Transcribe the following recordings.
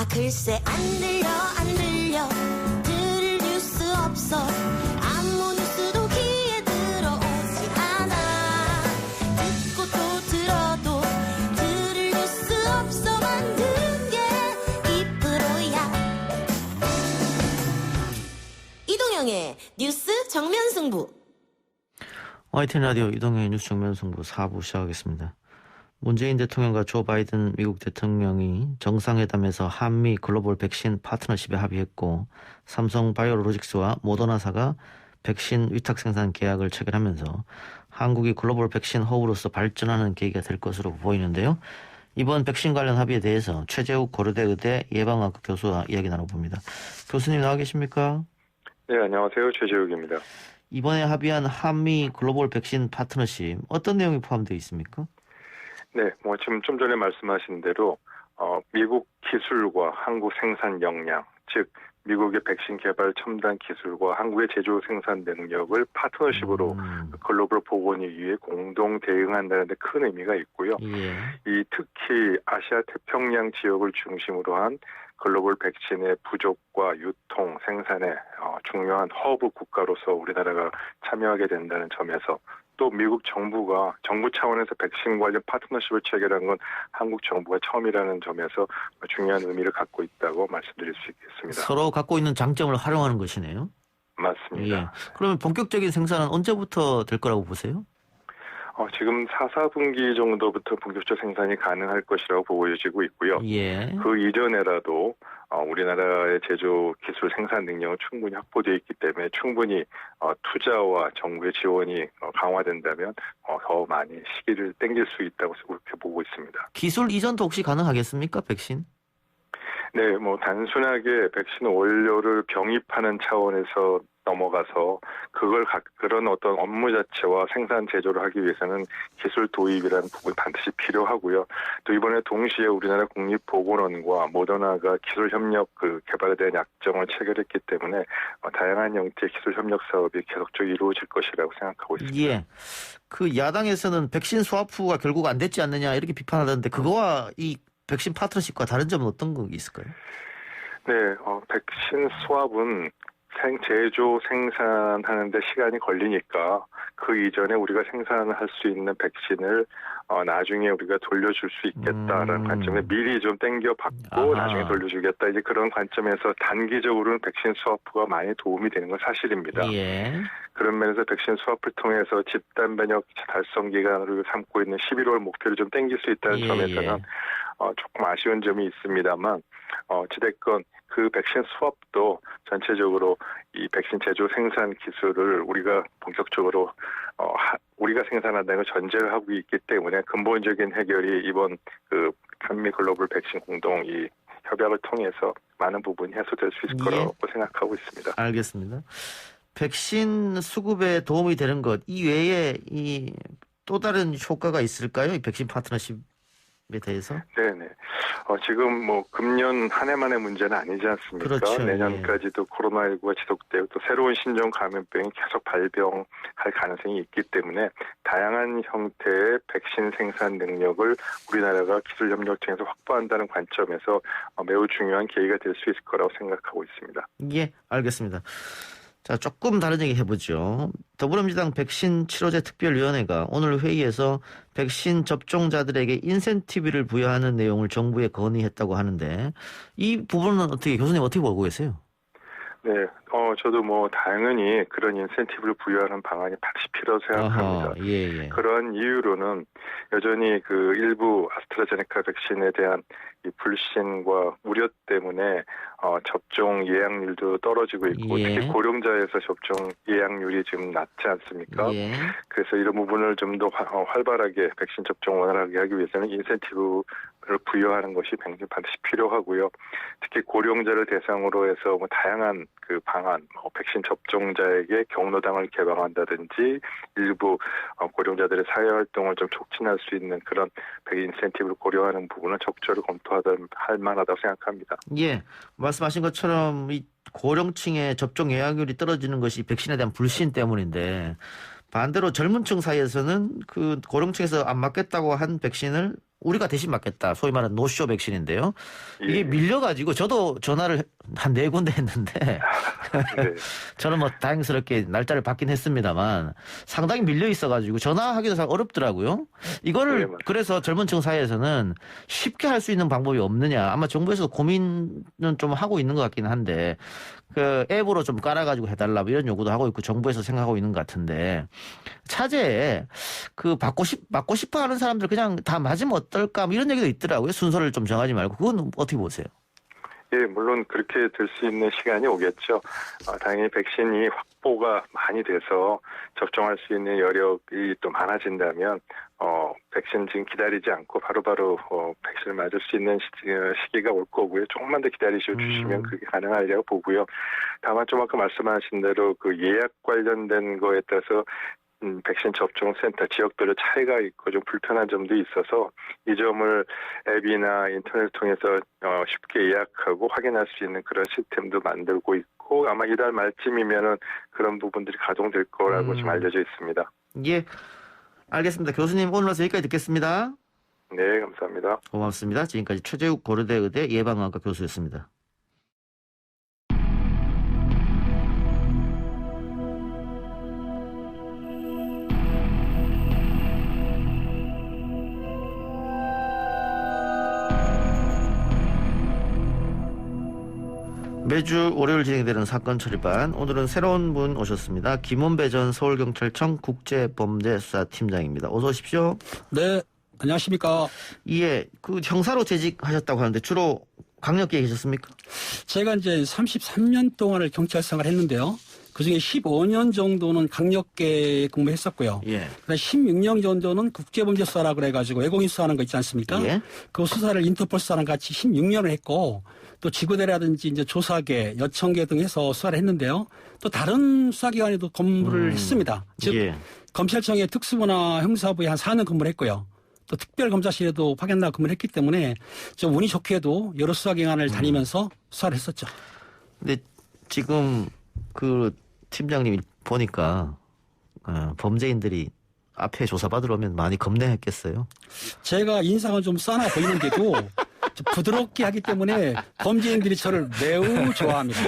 아 글쎄 안 들려 들을 뉴스 없어 아무 뉴스도 귀에 들어오지 않아 듣고 또 들어도 들을 뉴스 없어 만든 게 이 프로야 이동영의 뉴스 정면승부 YTN 라디오 이동영의 뉴스 정면승부 4부 시작하겠습니다. 문재인 대통령과 조 바이든 미국 대통령이 정상회담에서 한미 글로벌 백신 파트너십에 합의했고 삼성 바이오로직스와 모더나사가 백신 위탁 생산 계약을 체결하면서 한국이 글로벌 백신 허브로서 발전하는 계기가 될 것으로 보이는데요. 이번 백신 관련 합의에 대해서 최재욱 고려대 의대 예방학과 교수와 이야기 나눠봅니다. 교수님 나와 계십니까? 네, 안녕하세요. 최재욱입니다. 이번에 합의한 한미 글로벌 백신 파트너십 어떤 내용이 포함되어 있습니까? 네, 지금 좀 전에 말씀하신 대로 미국 기술과 한국 생산 역량, 즉 미국의 백신 개발 첨단 기술과 한국의 제조 생산 능력을 파트너십으로 글로벌 보건을 위해 공동 대응한다는 데 큰 의미가 있고요. 예. 이 특히 아시아 태평양 지역을 중심으로 한 글로벌 백신의 부족과 유통, 생산에 중요한 허브 국가로서 우리나라가 참여하게 된다는 점에서 또 미국 정부 차원에서 백신 관련 파트너십을 체결한 건 한국 정부가 처음이라는 점에서 중요한 의미를 갖고 있다고 말씀드릴 수 있겠습니다. 서로 갖고 있는 장점을 활용하는 것이네요. 맞습니다. 예. 그러면 본격적인 생산은 언제부터 될 거라고 보세요? 지금 4, 4분기 정도부터 본격적 생산이 가능할 것이라고 보여지고 있고요. 예. 그 이전에라도 우리나라의 제조 기술 생산 능력은 충분히 확보되어 있기 때문에 충분히 투자와 정부의 지원이 강화된다면 더 많이 시기를 당길 수 있다고 그렇게 보고 있습니다. 기술 이전도 혹시 가능하겠습니까? 백신? 네, 단순하게 백신 원료를 병입하는 차원에서 넘어가서 그런 어떤 업무 자체와 생산 제조를 하기 위해서는 기술 도입이라는 부분이 반드시 필요하고요. 또 이번에 동시에 우리나라 국립보건원과 모더나가 기술 협력 개발에 대한 약정을 체결했기 때문에 다양한 형태의 기술 협력 사업이 계속적으로 이루어질 것이라고 생각하고 있습니다. 예. 그 야당에서는 백신 스와프가 결국 안 됐지 않느냐 이렇게 비판하던데 그거와 이 백신 파트너십과 다른 점은 어떤 거 있을까요? 네, 백신 스왑은 제조 생산하는데 시간이 걸리니까 그 이전에 우리가 생산할 수 있는 백신을 나중에 우리가 돌려줄 수 있겠다라는 관점에 미리 좀 땡겨받고 나중에 돌려주겠다 이제 그런 관점에서 단기적으로는 백신 스와프가 많이 도움이 되는 건 사실입니다. 예. 그런 면에서 백신 스와프를 통해서 집단 면역 달성 기간으로 삼고 있는 11월 목표를 좀 땡길 수 있다는 점에서는 조금 아쉬운 점이 있습니다만 어찌됐건 그 백신 스왑도 전체적으로 이 백신 제조 생산 기술을 우리가 본격적으로 우리가 생산한다는 걸 전제를 하고 있기 때문에 근본적인 해결이 이번 한미 글로벌 백신 공동 이 협약을 통해서 많은 부분이 해소될 수 있을 거라고 생각하고 있습니다. 알겠습니다. 백신 수급에 도움이 되는 것 이 외에 이 또 다른 효과가 있을까요? 이 백신 파트너십에 대해서? 네네. 지금 금년 한 해만의 문제는 아니지 않습니까? 그렇죠. 내년까지도 코로나19가 지속되고 또 새로운 신종 감염병이 계속 발병할 가능성이 있기 때문에 다양한 형태의 백신 생산 능력을 우리나라가 기술 협력 통해서 확보한다는 관점에서 매우 중요한 계기가 될 수 있을 거라고 생각하고 있습니다. 예, 알겠습니다. 자, 조금 다른 얘기 해보죠. 더불어민주당 백신 치료제 특별위원회가 오늘 회의에서 백신 접종자들에게 인센티브를 부여하는 내용을 정부에 건의했다고 하는데 이 부분은 교수님 어떻게 보고 계세요? 네, 저도 당연히 그런 인센티브를 부여하는 방안이 반드시 필요하다고 생각합니다. 예. 그런 이유로는 여전히 일부 아스트라제네카 백신에 대한 이 불신과 우려 때문에 접종 예약률도 떨어지고 있고 특히 고령자에서 접종 예약률이 지금 낮지 않습니까? 그래서 이런 부분을 좀 더 활발하게 백신 접종 원활하게 하기 위해서는 인센티브를 부여하는 것이 굉장히 반드시 필요하고요. 특히 고령자를 대상으로 해서 다양한 방안, 백신 접종자에게 경로당을 개방한다든지 일부 고령자들의 사회활동을 좀 촉진할 수 있는 그런 인센티브를 고려하는 부분은 적절히 검토할 만하다고 생각합니다. 예, 말씀하신 것처럼 이 고령층의 접종 예약률이 떨어지는 것이 백신에 대한 불신 때문인데 반대로 젊은 층 사이에서는 고령층에서 안 맞겠다고 한 백신을 우리가 대신 맞겠다. 소위 말하는 노쇼 백신인데요. 이게 예. 밀려가지고 저도 전화를 한 4군데 했는데 네. 저는 뭐 다행스럽게 날짜를 받긴 했습니다만 상당히 밀려 있어가지고 전화하기도 참 어렵더라고요. 이거를 네, 맞습니다. 그래서 젊은 층 사이에서는 쉽게 할 수 있는 방법이 없느냐. 아마 정부에서 고민은 좀 하고 있는 것 같긴 한데 그 앱으로 좀 깔아가지고 해달라 뭐 이런 요구도 하고 있고 정부에서 생각하고 있는 것 같은데 차제에 그 맞고 싶어 하는 사람들 그냥 다 맞으면 어떨까 뭐 이런 얘기도 있더라고요. 순서를 좀 정하지 말고 그건 어떻게 보세요? 예, 물론 그렇게 될 수 있는 시간이 오겠죠. 당연히 백신이 확보가 많이 돼서 접종할 수 있는 여력이 또 많아진다면 백신 지금 기다리지 않고 바로바로 백신을 맞을 수 있는 시기가 올 거고요. 조금만 더 기다리셔 주시면 그게 가능하리라고 보고요. 다만 좀 아까 말씀하신 대로 그 예약 관련된 거에 따라서 백신 접종 센터 지역별로 차이가 있고 좀 불편한 점도 있어서 이 점을 앱이나 인터넷을 통해서 쉽게 예약하고 확인할 수 있는 그런 시스템도 만들고 있고 아마 이달 말쯤이면은 그런 부분들이 가동될 거라고 지금 알려져 있습니다. 예, 알겠습니다. 교수님 오늘 와서 여기까지 듣겠습니다. 네, 감사합니다. 고맙습니다. 지금까지 최재욱 고려대 의대 예방학과 교수였습니다. 매주 월요일 진행되는 사건 처리반 오늘은 새로운 분 오셨습니다. 김원배 전 서울경찰청 국제범죄수사팀장입니다. 어서 오십시오. 네, 안녕하십니까. 예, 그 형사로 재직하셨다고 하는데 주로 강력계에 계셨습니까? 제가 이제 33년 동안을 경찰 생활을 했는데요. 그중에 15년 정도는 강력계 근무했었고요. 예. 그다음 16년 정도는 국제범죄수사라고 그래가지고 외국인 수사하는 거 있지 않습니까? 예. 그 수사를 인터폴 수사랑 같이 16년을 했고 또 지구대라든지 이제 조사계, 여청계 등 해서 수사를 했는데요. 또 다른 수사기관에도 근무를 했습니다. 즉 예. 검찰청의 특수부나 형사부에 한 4년 근무를 했고요. 또 특별검사실에도 파견나가 근무를 했기 때문에 좀 운이 좋게도 여러 수사기관을 다니면서 수사를 했었죠. 근데 지금 그 팀장님이 보니까 범죄인들이 앞에 조사받으러 오면 많이 겁내했겠어요? 제가 인상은 좀 싸나 보이는데도 좀 부드럽게 하기 때문에 범죄인들이 저를 매우 좋아합니다.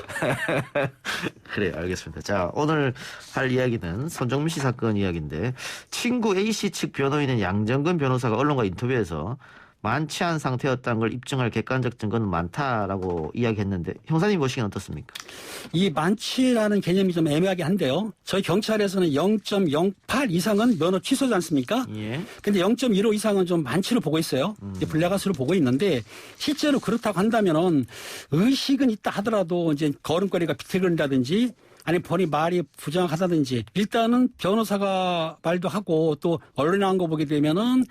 그래요. 알겠습니다. 자, 오늘 할 이야기는 손정민 씨 사건 이야기인데 친구 A씨 측 변호인인 양정근 변호사가 언론과 인터뷰에서 만취한 상태였다는 걸 입증할 객관적 증거는 많다라고 이야기했는데 형사님 보시기엔 어떻습니까? 이 만취라는 개념이 좀 애매하게 한데요. 저희 경찰에서는 0.08 이상은 면허 취소지 않습니까? 예. 근데 0.15 이상은 좀 만취로 보고 있어요. 불량가수로 보고 있는데 실제로 그렇다고 한다면은 의식은 있다 하더라도 이제 걸음걸이가 비틀거린다든지 아니 본인 말이 부정확하다든지 일단은 변호사가 말도 하고 또 언론에 나온 거 보게 되면은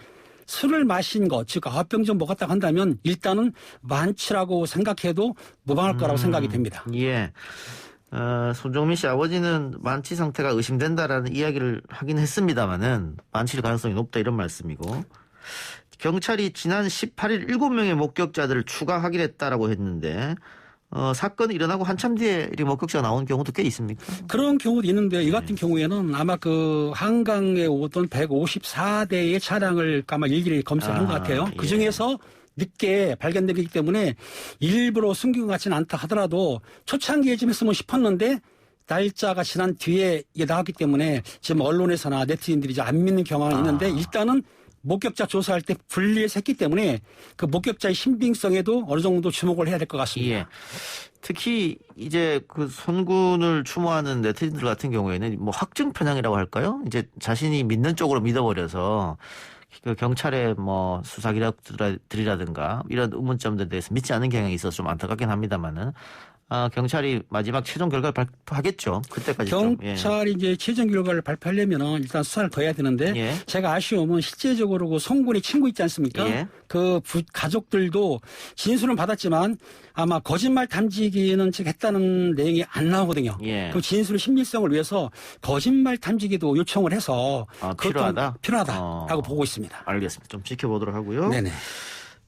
술을 마신 것, 즉 9병 좀 먹었다고 한다면 일단은 만취라고 생각해도 무방할 거라고 생각이 됩니다. 예. 손정민 씨 아버지는 만취 상태가 의심된다라는 이야기를 하긴 했습니다만은 만취일 가능성이 높다 이런 말씀이고 경찰이 지난 18일 7명의 목격자들을 추가 확인했다라고 했는데 사건이 일어나고 한참 뒤에 이 목격자가 나온 경우도 꽤 있습니까? 그런 경우도 있는데 이 같은 경우에는 아마 그 한강에 오던 154대의 차량을 아마 일일이 검사한 것 같아요. 예. 그 중에서 늦게 발견되기 때문에 일부러 숨긴 것 같지는 않다 하더라도 초창기에 좀 했으면 싶었는데 날짜가 지난 뒤에 이게 나왔기 때문에 지금 언론에서나 네티즌들이 이제 안 믿는 경향이 있는데 일단은 목격자 조사할 때 분리해서 했기 때문에 그 목격자의 신빙성에도 어느 정도 주목을 해야 될 것 같습니다. 예. 특히 이제 그 손군을 추모하는 네티즌들 같은 경우에는 뭐 확증 편향이라고 할까요? 이제 자신이 믿는 쪽으로 믿어버려서 그 경찰의 뭐 수사 기록들이라든가 이런 의문점들에 대해서 믿지 않는 경향이 있어서 좀 안타깝긴 합니다만은. 경찰이 마지막 최종 결과를 발표하겠죠. 그때까지 경찰이 이제 최종 결과를 발표하려면은 일단 수사를 더 해야 되는데 예. 제가 아쉬움은 실제적으로 그 송군의 친구 있지 않습니까? 예. 그 가족들도 진술은 받았지만 아마 거짓말 탐지기는 즉 했다는 내용이 안 나오거든요. 예. 그 진술의 신빙성을 위해서 거짓말 탐지기도 요청을 해서 필요하다라고 보고 있습니다. 알겠습니다. 좀 지켜보도록 하고요. 네네.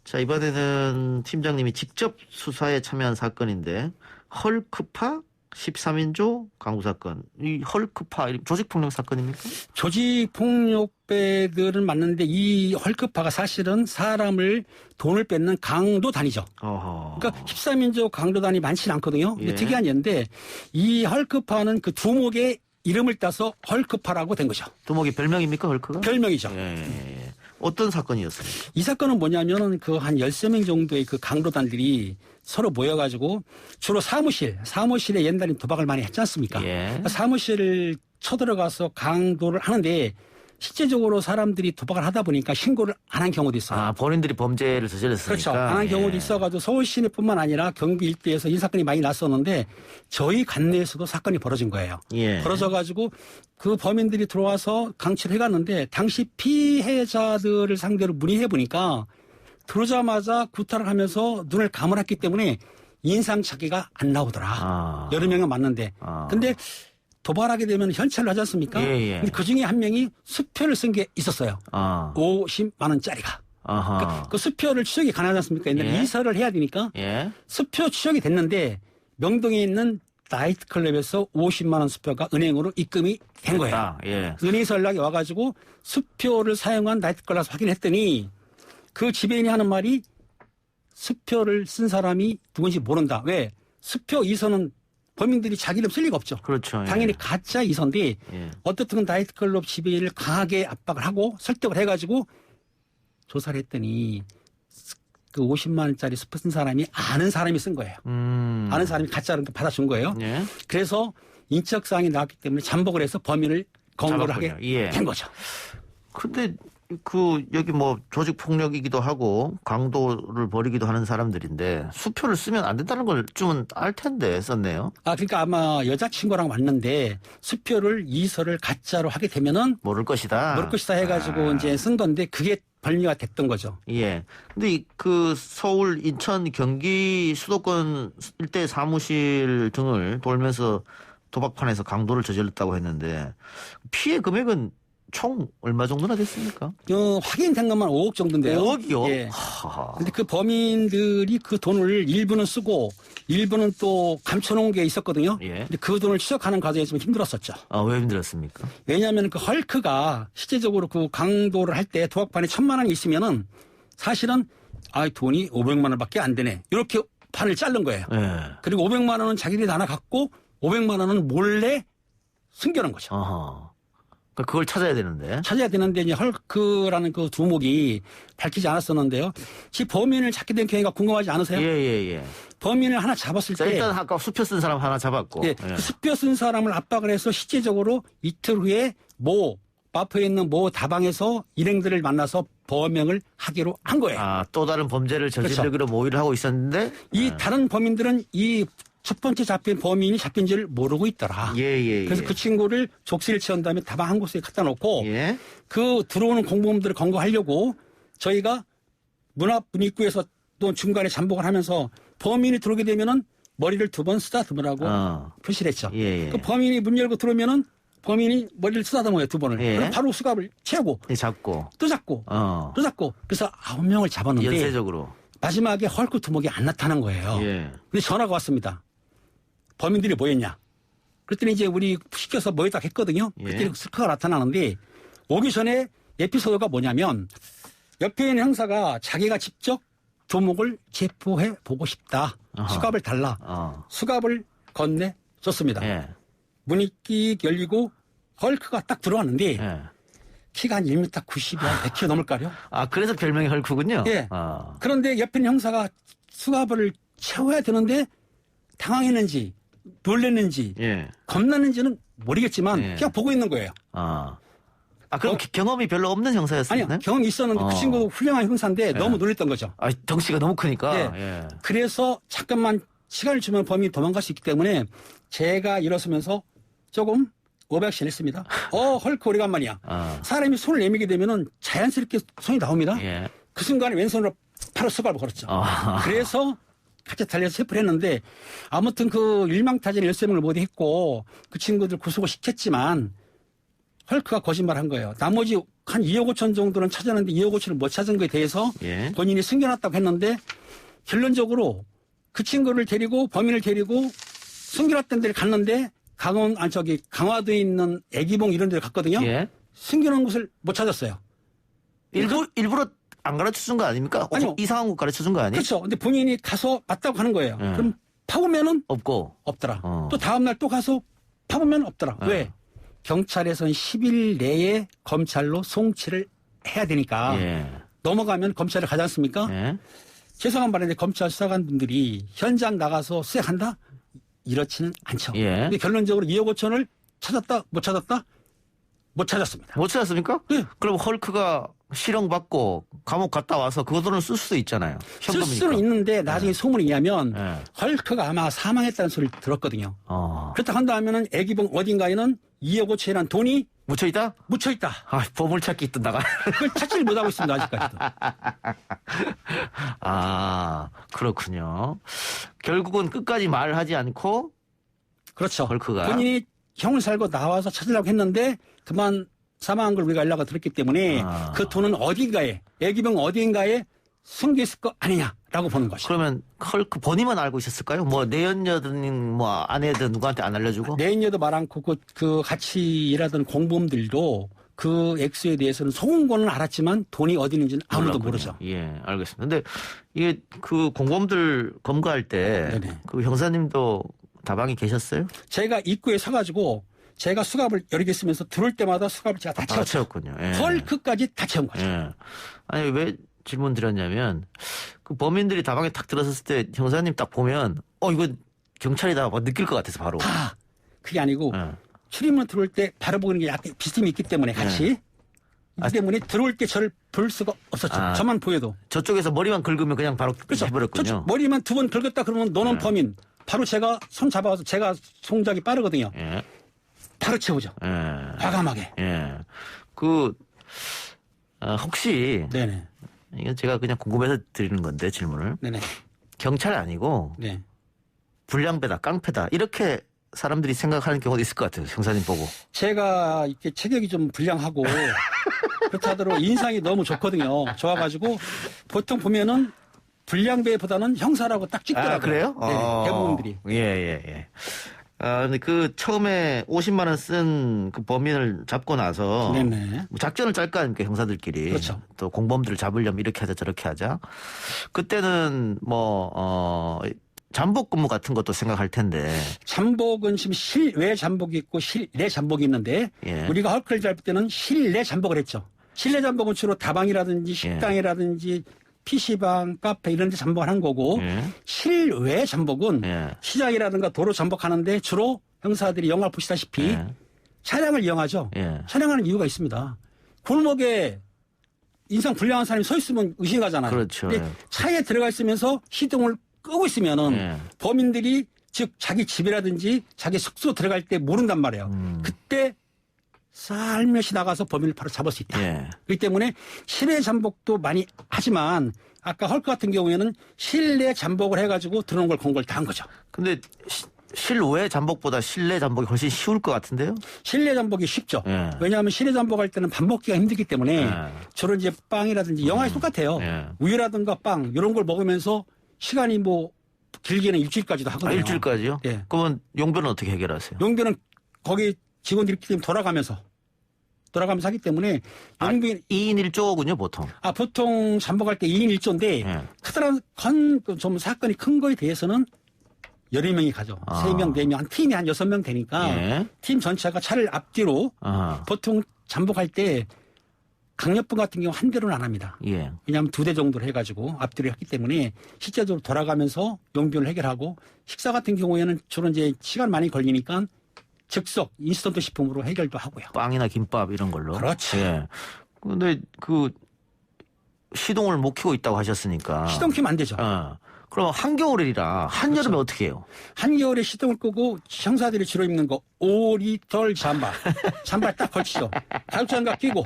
자, 이번에는 팀장님이 직접 수사에 참여한 사건인데 헐크파 13인조 강도 사건. 이 헐크파 조직폭력 사건입니까? 조직폭력배들은 맞는데 이 헐크파가 사실은 사람을 돈을 뺏는 강도단이죠. 어허. 그러니까 13인조 강도단이 많지는 않거든요. 근데 예. 특이한 예인데 이 헐크파는 그 두목의 이름을 따서 헐크파라고 된 거죠. 두목이 별명입니까 헐크가? 별명이죠. 예. 어떤 사건이었습니까? 이 사건은 뭐냐면은 그 한 13명 정도의 그 강도단들이 서로 모여가지고 주로 사무실에 옛날에 도박을 많이 했지 않습니까? 예. 사무실을 쳐들어가서 강도를 하는데 실제적으로 사람들이 도박을 하다 보니까 신고를 안 한 경우도 있어요. 아, 본인들이 범죄를 저질렀으니까. 그렇죠. 안 한 경우도 있어가지고 서울 시내뿐만 아니라 경기 일대에서 이 사건이 많이 났었는데 저희 관내에서도 사건이 벌어진 거예요. 예. 벌어져가지고 그 범인들이 들어와서 강취를 해갔는데 당시 피해자들을 상대로 문의해 보니까 들어오자마자 구타를 하면서 눈을 감았기 때문에 인상착의가 안 나오더라. 아. 여러 명은 맞는데. 아. 근데 도발하게 되면 현찰로 하지 않습니까? 예. 근데 그 중에 한 명이 수표를 쓴 게 있었어요. 아. 50만 원짜리가. 아하. 그러니까 그 수표를 추적이 가능하지 않습니까? 옛날에 예. 이사를 해야 되니까 예. 수표 추적이 됐는데 명동에 있는 나이트클럽에서 50만 원 수표가 은행으로 입금이 된 거예요. 아, 예. 은행에서 연락이 와가지고 수표를 사용한 나이트클럽에서 확인했더니 그 지배인이 하는 말이 수표를 쓴 사람이 누군지 모른다. 왜? 수표 이서는 범인들이 자기 이름 쓸 리가 없죠. 그렇죠. 예. 당연히 가짜 이서인데 예. 어떻든 나이트클럽 지배인을 강하게 압박을 하고 설득을 해가지고 조사를 했더니 그 50만 원짜리 수표 쓴 사람이 아는 사람이 쓴 거예요. 아는 사람이 가짜로 받아준 거예요. 예. 그래서 인적사항이 나왔기 때문에 잠복을 해서 범인을 검거를 하게 잡았군요. 예. 된 거죠. 근데 여기 뭐 조직 폭력이기도 하고 강도를 벌이기도 하는 사람들인데 수표를 쓰면 안 된다는 걸 좀 알 텐데 썼네요. 그러니까 아마 여자친구랑 왔는데 수표를 이서를 가짜로 하게 되면은 모를 것이다. 모를 것이다 해가지고 이제 쓴 건데 그게 벌미가 됐던 거죠. 예. 근데 그 서울, 인천, 경기 수도권 일대 사무실 등을 돌면서 도박판에서 강도를 저질렀다고 했는데 피해 금액은 총 얼마 정도나 됐습니까? 확인된 것만 5억 정도인데요. 5억이요? 예. 하하. 근데 그 범인들이 그 돈을 일부는 쓰고 일부는 또 감춰놓은 게 있었거든요. 예. 근데 그 돈을 추적하는 과정이 좀 힘들었었죠. 왜 힘들었습니까? 왜냐하면 그 헐크가 실제적으로 그 강도를 할 때 도박판에 1,000만 원이 있으면은 사실은 돈이 500만 원밖에 안 되네. 이렇게 판을 자른 거예요. 예. 그리고 500만 원은 자기들이 하나 갖고 500만 원은 몰래 숨겨놓은 거죠. 어허. 그걸 찾아야 되는데. 찾아야 되는데 이제 헐크라는 그 두목이 밝히지 않았었는데요. 지 범인을 찾게 된 경위가 궁금하지 않으세요? 예. 범인을 하나 잡았을 자, 때 일단 아까 수표 쓴 사람 하나 잡았고. 예, 그 수표 쓴 사람을 압박을 해서 실제적으로 이틀 후에 마포에 있는 다방에서 일행들을 만나서 범행을 하기로 한 거예요. 또 다른 범죄를 저지르기로 모의를 하고 있었는데. 이 다른 범인들은 이 첫 번째 잡힌 범인이 잡힌 줄 모르고 있더라. 예. 그래서 그 친구를 족쇄를 채운 다음에 다방 한 곳에 갖다 놓고 예. 그 들어오는 공범들을 검거하려고 저희가 문 입구에서 또 중간에 잠복을 하면서 범인이 들어오게 되면은 머리를 2번 쓰다듬으라고 표시를 했죠. 예. 그 범인이 문 열고 들어오면은 범인이 머리를 쓰다듬어요 2번을. 예. 그럼 바로 수갑을 채우고 잡고. 또 잡고 또 잡고 그래서 9명을 잡았는데 연쇄적으로. 마지막에 헐크 두목이 안 나타난 거예요. 예. 근데 전화가 왔습니다. 범인들이 뭐였냐? 그랬더니 이제 우리 시켜서 모였다 했거든요. 그랬더니 스크가 나타나는데 오기 전에 에피소드가 뭐냐면 옆에 있는 형사가 자기가 직접 두목을 체포해 보고 싶다. 수갑을 달라. 수갑을 건네줬습니다. 예. 문이 끽 열리고 헐크가 딱 들어왔는데 예. 키가 한 1m 90이야 100kg 넘을까요? 그래서 별명이 헐크군요. 예. 그런데 옆에 있는 형사가 수갑을 채워야 되는데 당황했는지 놀랬는지 겁났는지는 모르겠지만 그냥 보고 있는 거예요. 그럼 경험이 별로 없는 형사였었나요? 아니요. 경험이 있었는데 그 친구도 훌륭한 형사인데 너무 놀랬던 거죠. 덩치가 너무 크니까. 예. 그래서 잠깐만 시간을 주면 범인이 도망갈 수 있기 때문에 제가 일어서면서 조금 오버액션 했습니다. 헐크 오래간만이야. 사람이 손을 내밀게 되면은 자연스럽게 손이 나옵니다. 예. 그 순간에 왼손으로 바로 수갑을 걸었죠. 그래서 같이 달려서 체포를 했는데 아무튼 그 일망타진 13명을 모두 했고 그 친구들 구속을 시켰지만 헐크가 거짓말한 거예요. 나머지 한 2억 5천 정도는 찾았는데 2억 5천을 못 찾은 거에 대해서 본인이 숨겨놨다고 했는데 결론적으로 그 친구를 데리고 범인을 데리고 숨겨놨던 데를 갔는데 강화도에 있는 애기봉 이런 데를 갔거든요. 예. 숨겨놓은 곳을 못 찾았어요. 일부러 안 가르쳐 준 거 아닙니까? 아니요. 이상한 곳 가르쳐 준 거 아니에요? 그렇죠. 근데 본인이 가서 맞다고 하는 거예요. 예. 그럼 파보면은 없고. 없더라. 어. 또 다음날 또 가서 파보면 없더라. 왜? 경찰에서는 10일 내에 검찰로 송치를 해야 되니까 예. 넘어가면 검찰에 가지 않습니까? 예. 죄송한 말인데 검찰 수사관분들이 현장 나가서 수색한다? 이렇지는 않죠. 예. 근데 결론적으로 2억 5천을 찾았다? 못 찾았다? 못 찾았습니다. 못 찾았습니까? 네. 그럼 헐크가 실형받고 감옥 갔다 와서 그 돈을 쓸 수도 있잖아요. 쓸 현금이니까. 수는 있는데 나중에 소문에 의하면 예. 헐크가 아마 사망했다는 소리를 들었거든요. 어. 그렇다 한다면은 애기봉 어딘가에는 2억 5천이라는 돈이 묻혀 있다? 묻혀있다. 아, 보물찾기 있던다가. 그걸 찾지를 못하고 있습니다. 아직까지도. 아, 그렇군요. 결국은 끝까지 말하지 않고 그렇죠. 헐크가. 본인이 형을 살고 나와서 찾으려고 했는데 그만 사망한 걸 우리가 연락을 들었기 때문에 아. 그 돈은 어딘가에 애기병 어딘가에 숨겨있을 거 아니냐라고 보는 것이죠. 그러면 헐크 본인만 알고 있었을까요? 뭐 내연녀든 뭐 아내든 누구한테 안 알려주고? 내인녀도 말 않고 그 같이 일하던 공범들도 그 액수에 대해서는 속은 거는 알았지만 돈이 어디 있는지는 아무도 몰랐군요. 모르죠. 예, 알겠습니다. 근데 이게 그 공범들 검거할 때 네네. 그 형사님도 다방에 계셨어요? 제가 입구에 서가지고 제가 수갑을 여러 개 쓰면서 들어올 때마다 수갑을 제가 다 다 채웠죠. 채웠군요. 예. 헐크까지 다 채운 거죠. 예. 아니 왜 질문 드렸냐면 그 범인들이 다방에 탁 들어섰을 때 형사님 딱 보면 이거 경찰이다 뭐 느낄 것 같아서 바로. 그게 아니고 예. 출입문 들어올 때 바로 보이는 게 약간 비스듬히 있기 때문에 같이 있기 때문에 들어올 때 저를 볼 수가 없었죠. 아. 저만 보여도. 저쪽에서 머리만 긁으면 그냥 바로 그렇죠. 해버렸군요. 저쪽 머리만 두 번 긁었다 그러면 너는 범인. 바로 제가 손 잡아서 제가 송작이 빠르거든요. 예. 바로 채우죠. 예. 과감하게. 예. 혹시 네네. 이건 제가 그냥 궁금해서 드리는 건데 질문을 네네. 경찰 아니고 네. 불량배다 깡패다 이렇게 사람들이 생각하는 경우도 있을 것 같아요. 형사님 보고. 제가 이렇게 체격이 좀 불량하고 그렇다 하더라도 인상이 너무 좋거든요. 좋아가지고 보통 보면은 불량배보다는 형사라고 딱 찍더라고요. 아, 그래요? 네, 대부분들이. 예. 근데 그 처음에 50만 원 쓴 그 범인을 잡고 나서 네네. 뭐 작전을 짤 거 아닙니까 형사들끼리. 그렇죠. 또 공범들을 잡으려면 이렇게 하자 저렇게 하자. 그때는 잠복 근무 같은 것도 생각할 텐데. 잠복은 지금 실외 잠복이 있고 실내 잠복이 있는데 예. 우리가 헐크를 잡을 때는 실내 잠복을 했죠. 실내 잠복은 주로 다방이라든지 식당이라든지 PC방, 카페 이런 데 잠복을 한 거고 예. 실외 잠복은 예. 시장이라든가 도로 잠복하는데 주로 형사들이 영화 보시다시피 예. 차량을 이용하죠. 예. 차량하는 이유가 있습니다. 골목에 인상 불량한 사람이 서 있으면 의심가잖아요. 그렇죠. 근데 예. 차에 들어가 있으면서 시동을 끄고 있으면은 예. 범인들이 즉 자기 집이라든지 자기 숙소 들어갈 때 모른단 말이에요. 그때 살며시 나가서 범인을 바로 잡을 수 있다. 예. 그렇기 때문에 실내 잠복도 많이 하지만 아까 헐크 같은 경우에는 실내 잠복을 해가지고 들어온 걸 건 걸 다 한 거죠. 근데 실외 잠복보다 실내 잠복이 훨씬 쉬울 것 같은데요? 실내 잠복이 쉽죠. 예. 왜냐하면 실내 잠복할 때는 밥 먹기가 힘들기 때문에 예. 주로 이제 빵이라든지 영화에 똑같아요. 예. 우유라든가 빵 이런 걸 먹으면서 시간이 뭐 길게는 일주일까지도 하거든요. 일주일까지요? 예. 그러면 용변은 어떻게 해결하세요? 용변은 거기 직원들끼리 돌아가면서 하기 때문에 용변 2인 1조군요, 보통. 보통 잠복할 때 2인 1조인데 예. 크다란 좀 사건이 큰 거에 대해서는 여러 명이 가죠. 아. 3명, 4명, 한 팀이 한 6명 되니까 예. 팀 전체가 차를 앞뒤로 아. 보통 잠복할 때 강력분 같은 경우 한 대로는 안 합니다. 예. 왜냐하면 2대 정도를 해가지고 앞뒤로 했기 때문에 실제적으로 돌아가면서 용변을 해결하고 식사 같은 경우에는 주로 이제 시간 많이 걸리니까 즉석 인스턴트 식품으로 해결도 하고요. 빵이나 김밥 이런 걸로. 그렇죠. 예. 근데 시동을 못 켜고 있다고 하셨으니까. 시동 켜면 안 되죠. 그럼 한겨울이라 한여름에 그렇죠. 어떻게 해요? 한겨울에 시동을 끄고 형사들이 주로 입는 거 오리털 잠바 딱 걸치죠. 가죽장갑 끼고.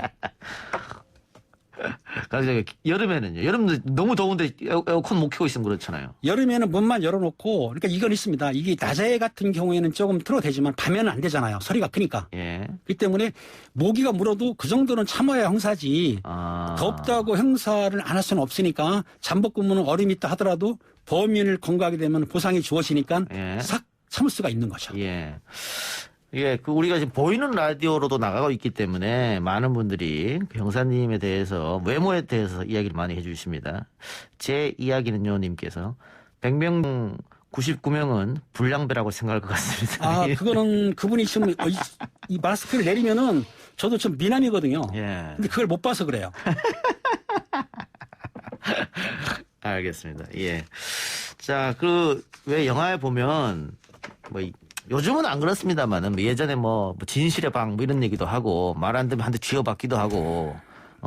그래서 여름에는요. 여름도 너무 더운데 에어컨 못 켜고 있으면 그렇잖아요. 여름에는 문만 열어놓고 그러니까 이건 있습니다. 이게 낮에 같은 경우에는 조금 틀어도 되지만 밤에는 안 되잖아요. 소리가 크니까. 예. 그렇기 때문에 모기가 물어도 그 정도는 참아야 형사지. 아. 덥다고 형사를 안 할 수는 없으니까 잠복 근무는 얼음이 있다 하더라도 범인을 검거하게 되면 보상이 주어지니까 예. 싹 참을 수가 있는 거죠. 예. 예, 그 우리가 지금 보이는 라디오로도 나가고 있기 때문에 많은 분들이 그 형사님에 대해서 외모에 대해서 이야기를 많이 해주십니다. 제 이야기는요, 님께서 100명 99명은 불량배라고 생각할 것 같습니다. 아, 그거는 그분이 지금 이 마스크를 내리면은 저도 좀 미남이거든요. 예. 근데 그걸 못 봐서 그래요. 알겠습니다. 예. 자, 왜 영화에 보면 뭐 요즘은 안 그렇습니다만은 예전에 뭐 진실의 방 뭐 이런 얘기도 하고 말 안 되면 한 대 쥐어박기도 하고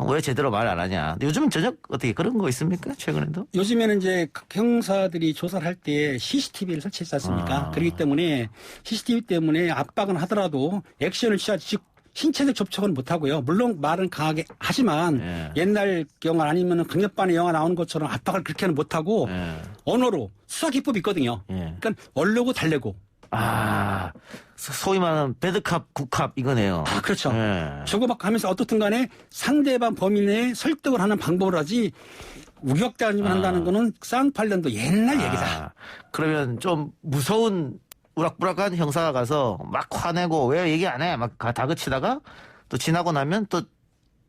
왜 제대로 말 안 하냐. 근데 요즘은 전혀 어떻게 그런 거 있습니까? 최근에도? 요즘에는 이제 형사들이 조사를 할 때 CCTV를 설치했지 않습니까? 그렇기 때문에 CCTV 때문에 압박은 하더라도 액션을 취하지 즉 신체적 접촉은 못 하고요. 물론 말은 강하게 하지만 예. 옛날 영화 아니면 강력반의 영화 나오는 것처럼 압박을 그렇게는 못 하고 예. 언어로 수사 기법이 있거든요. 예. 그러니까 얼르고 달래고. 아, 소위 말하는 배드캅, 굿캅 이거네요. 아, 그렇죠. 예. 저거 막 하면서 어떻든 간에 상대방 범인의 설득을 하는 방법을 하지 우격다짐을 한다는 거는 쌍팔년도 옛날 얘기다. 그러면 좀 무서운 우락부락한 형사가 가서 막 화내고 왜 얘기 안 해? 막 다그치다가 또 지나고 나면 또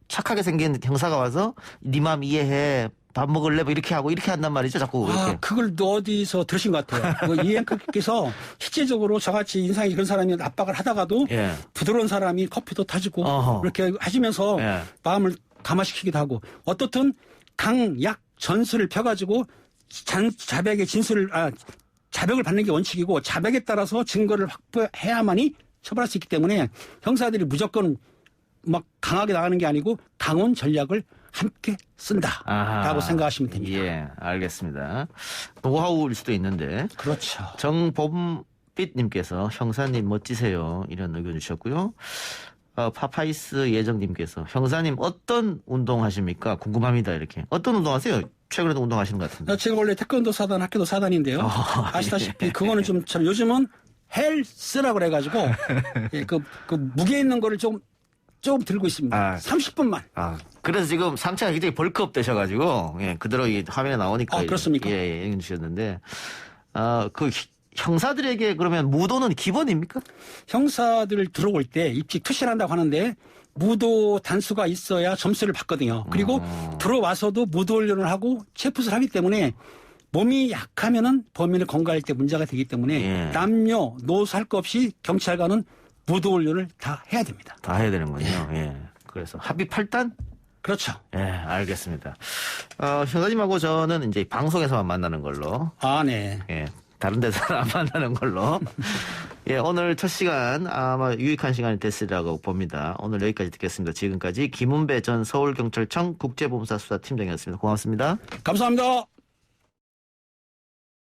착하게 생긴 형사가 와서 네 맘 이해해. 밥 먹을래? 뭐 이렇게 하고 이렇게 한단 말이죠. 자꾸 이렇게. 아, 그걸 또 어디서 들으신 것 같아요. 이 앵커께서 실제적으로 저같이 인상이 그런 사람이 압박을 하다가도 예. 부드러운 사람이 커피도 타주고 어허. 이렇게 하시면서 예. 마음을 감화시키기도 하고 어떻든 강약 전술을 펴가지고 자백의 자백을 받는 게 원칙이고 자백에 따라서 증거를 확보해야만이 처벌할 수 있기 때문에 형사들이 무조건 막 강하게 나가는 게 아니고 강원 전략을 함께 쓴다라고 아하. 생각하시면 됩니다. 예, 알겠습니다. 노하우일 수도 있는데 그렇죠. 정봄빛님께서 형사님 멋지세요 이런 의견 주셨고요. 파파이스 예정님께서 형사님 어떤 운동 하십니까? 궁금합니다 이렇게. 어떤 운동 하세요? 최근에도 운동하시는 것 같은데. 제가 원래 태권도 사단, 학교도 사단인데요. 아시다시피 그거는 좀 요즘은 헬스라고 그래가지고 예, 그 무게 있는 거를 좀 들고 있습니다. 30분만. 그래서 지금 상체가 굉장히 벌크업 되셔가지고, 예, 그대로 이 화면에 나오니까. 그렇습니까? 예, 얘기 주셨는데, 형사들에게 그러면 무도는 기본입니까? 형사들 들어올 때 입직 투신한다고 하는데 무도 단수가 있어야 점수를 받거든요. 그리고 들어와서도 무도 훈련을 하고 체풋을 하기 때문에 몸이 약하면은 범인을 검거할 때 문제가 되기 때문에 예. 남녀 노소 할 것 없이 경찰관은 무도 훈련을 다 해야 됩니다. 다 해야 되는군요. 예. 그래서 합의 8단? 그렇죠. 예, 알겠습니다. 형사님하고 저는 이제 방송에서만 만나는 걸로. 네. 예. 다른 데서는 안 만나는 걸로. 예, 오늘 첫 시간 아마 유익한 시간이 됐으리라고 봅니다. 오늘 여기까지 듣겠습니다. 지금까지 김은배 전 서울경찰청 국제범죄수사팀장이었습니다. 고맙습니다. 감사합니다.